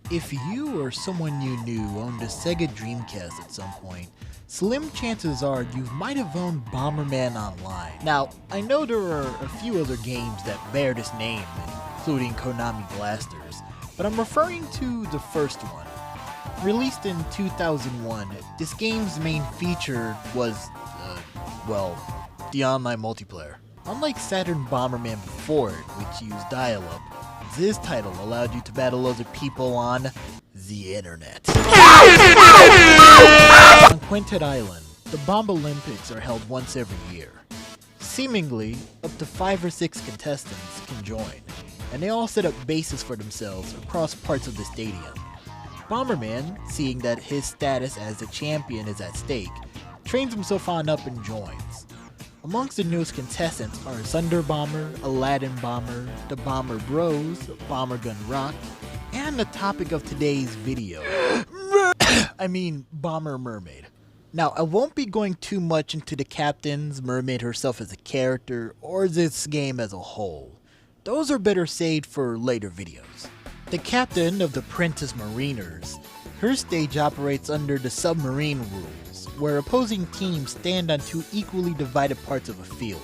If you or someone you knew owned a Sega Dreamcast at some point, slim chances are you might have owned Bomberman Online. Now, I know there are a few other games that bear this name, including Konami Blasters, but I'm referring to the first one. Released in 2001, this game's main feature was, the online multiplayer. Unlike Saturn Bomberman before it, which used dial-up, this title allowed you to battle other people on the internet. On Quintet Island, the Bomb Olympics are held once every year. Seemingly, up to 5 or 6 contestants can join, and they all set up bases for themselves across parts of the stadium. Bomberman, seeing that his status as the champion is at stake, trains himself on up and joins. Amongst the newest contestants are Thunder Bomber, Aladdin Bomber, the Bomber Bros, Bomber Gun Rock, and the topic of today's video. Bomber Mermaid. Now, I won't be going too much into the captains, Mermaid herself as a character, or this game as a whole. Those are better saved for later videos. The captain of the Princess Mariners, her stage operates under the submarine rules, where opposing teams stand on 2 equally divided parts of a field.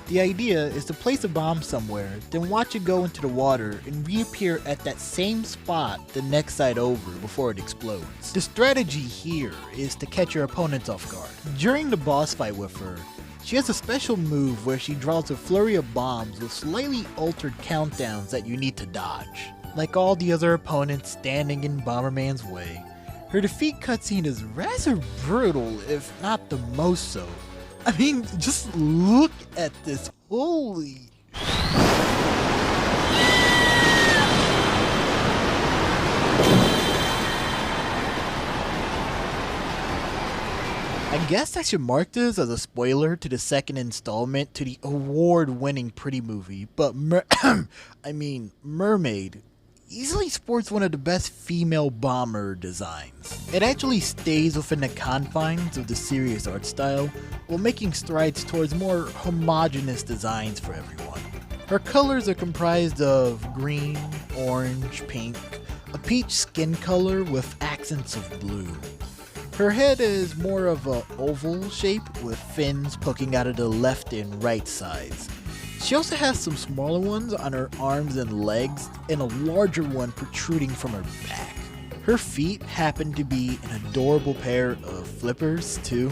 The idea is to place a bomb somewhere, then watch it go into the water and reappear at that same spot the next side over before it explodes. The strategy here is to catch your opponents off guard. During the boss fight with her, she has a special move where she draws a flurry of bombs with slightly altered countdowns that you need to dodge. Like all the other opponents standing in Bomberman's way, her defeat cutscene is rather brutal, if not the most so. Just look at this, holy... I guess I should mark this as a spoiler to the second installment to the award-winning Pretty movie, but Mermaid easily sports one of the best female bomber designs. It actually stays within the confines of the serious art style, while making strides towards more homogeneous designs for everyone. Her colors are comprised of green, orange, pink, a peach skin color with accents of blue. Her head is more of an oval shape with fins poking out of the left and right sides. She also has some smaller ones on her arms and legs, and a larger one protruding from her back. Her feet happen to be an adorable pair of flippers, too.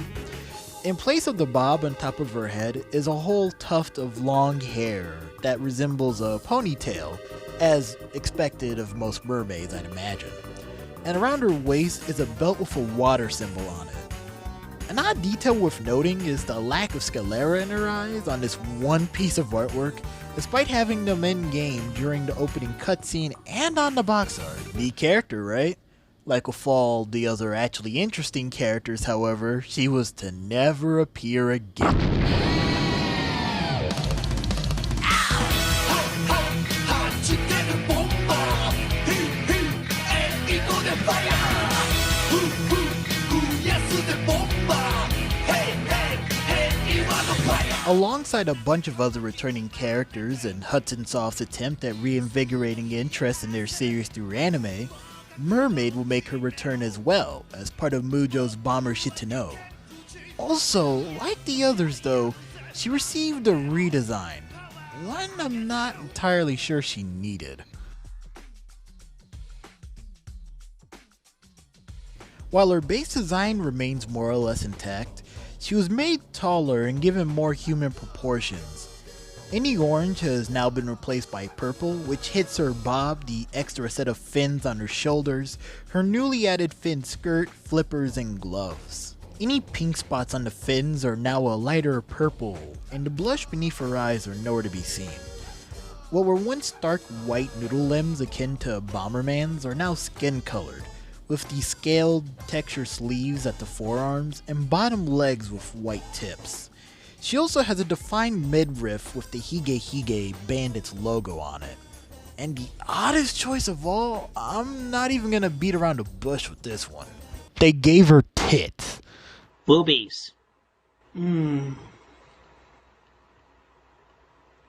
In place of the bob on top of her head is a whole tuft of long hair that resembles a ponytail, as expected of most mermaids, I'd imagine. And around her waist is a belt with a water symbol on it. An odd detail worth noting is the lack of sclera in her eyes on this one piece of artwork, despite having them in-game during the opening cutscene and on the box art. Neat character, right? Like with all the other actually interesting characters, however, she was to never appear again. Alongside a bunch of other returning characters and Hudson Soft's attempt at reinvigorating interest in their series through anime, Mermaid will make her return as well, as part of Mujo's Bomber Shit to Know. Also, like the others though, she received a redesign, one I'm not entirely sure she needed. While her base design remains more or less intact, she was made taller and given more human proportions. Any orange has now been replaced by purple, which hits her bob, the extra set of fins on her shoulders, her newly added fin skirt, flippers, and gloves. Any pink spots on the fins are now a lighter purple, and the blush beneath her eyes are nowhere to be seen. What were once stark white noodle limbs akin to Bomberman's are now skin colored, with the scaled texture sleeves at the forearms and bottom legs with white tips. She also has a defined midriff with the Hige Hige Bandits logo on it. And the oddest choice of all, I'm not even gonna beat around the bush with this one. They gave her tits. Boobies.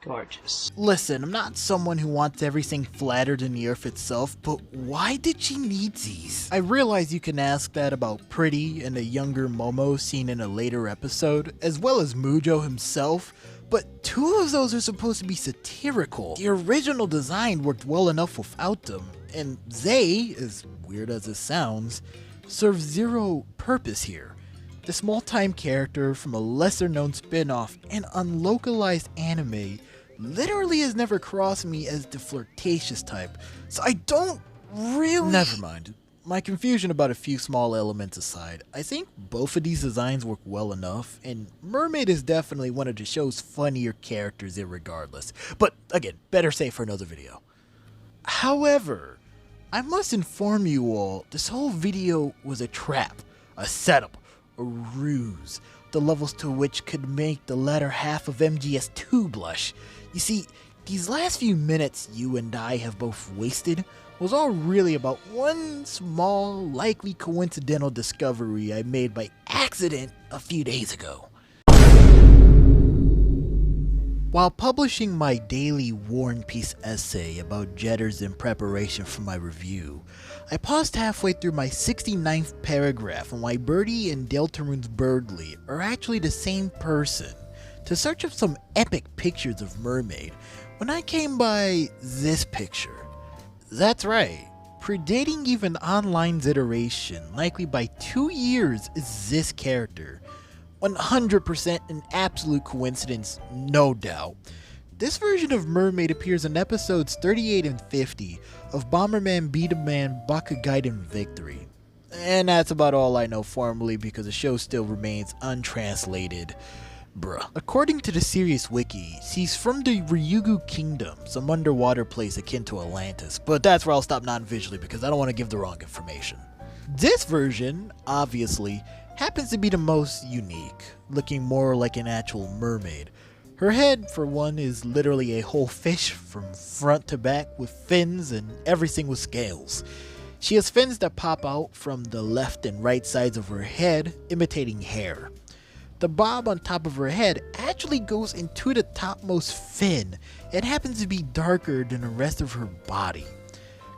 Gorgeous. Listen, I'm not someone who wants everything flatter than the earth itself, but why did she need these? I realize you can ask that about Pretty and a younger Momo seen in a later episode, as well as Mujo himself, but two of those are supposed to be satirical. The original design worked well enough without them, and they, as weird as it sounds, serve zero purpose here. The small-time character from a lesser-known spin-off and unlocalized anime literally has never crossed me as the flirtatious type, so I don't really... Never mind. My confusion about a few small elements aside, I think both of these designs work well enough, and Mermaid is definitely one of the show's funnier characters irregardless. But again, better safe for another video. However, I must inform you all, this whole video was a trap, a setup, a ruse, the levels to which could make the latter half of MGS2 blush. You see, these last few minutes you and I have both wasted was all really about one small, likely coincidental discovery I made by accident a few days ago. While publishing my daily War and Peace essay about Jetters in preparation for my review, I paused halfway through my 69th paragraph on why Birdie and Deltarune's Birdly are actually the same person, to search up some epic pictures of Mermaid, when I came by this picture. That's right, predating even online's iteration, likely by 2 years, is this character. 100% an absolute coincidence, no doubt. This version of Mermaid appears in episodes 38 and 50 of Bomberman Beat-A-Man Bakugaiden Victory. And that's about all I know formally because the show still remains untranslated. Bruh. According to the series wiki, she's from the Ryugu Kingdom, some underwater place akin to Atlantis, but that's where I'll stop non-visually because I don't want to give the wrong information. This version, obviously, happens to be the most unique, looking more like an actual mermaid. Her head, for one, is literally a whole fish from front to back with fins and everything with scales. She has fins that pop out from the left and right sides of her head, imitating hair. The bob on top of her head actually goes into the topmost fin and happens to be darker than the rest of her body.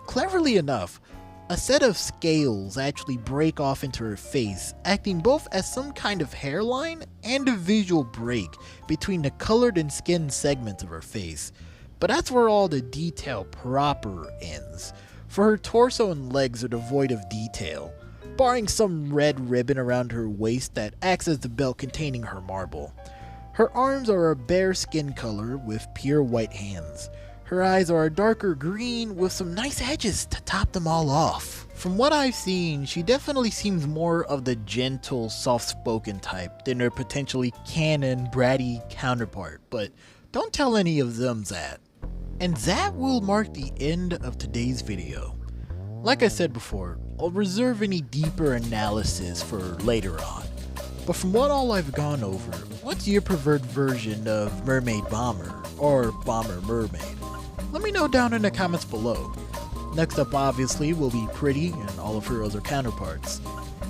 Cleverly enough, a set of scales actually break off into her face, acting both as some kind of hairline and a visual break between the colored and skinned segments of her face. But that's where all the detail proper ends, for her torso and legs are devoid of detail, barring some red ribbon around her waist that acts as the belt containing her marble. Her arms are a bare skin color with pure white hands. Her eyes are a darker green with some nice edges to top them all off. From what I've seen, she definitely seems more of the gentle, soft-spoken type than her potentially canon, bratty counterpart, but don't tell any of them that. And that will mark the end of today's video. Like I said before, I'll reserve any deeper analysis for later on. But from what all I've gone over, what's your preferred version of Mermaid Bomber, or Bomber Mermaid? Let me know down in the comments below. Next up obviously will be Pretty and all of her other counterparts.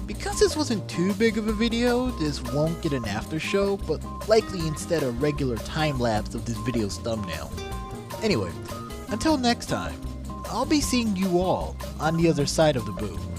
Because this wasn't too big of a video, this won't get an after show, but likely instead a regular time lapse of this video's thumbnail. Anyway, until next time, I'll be seeing you all on the other side of the booth.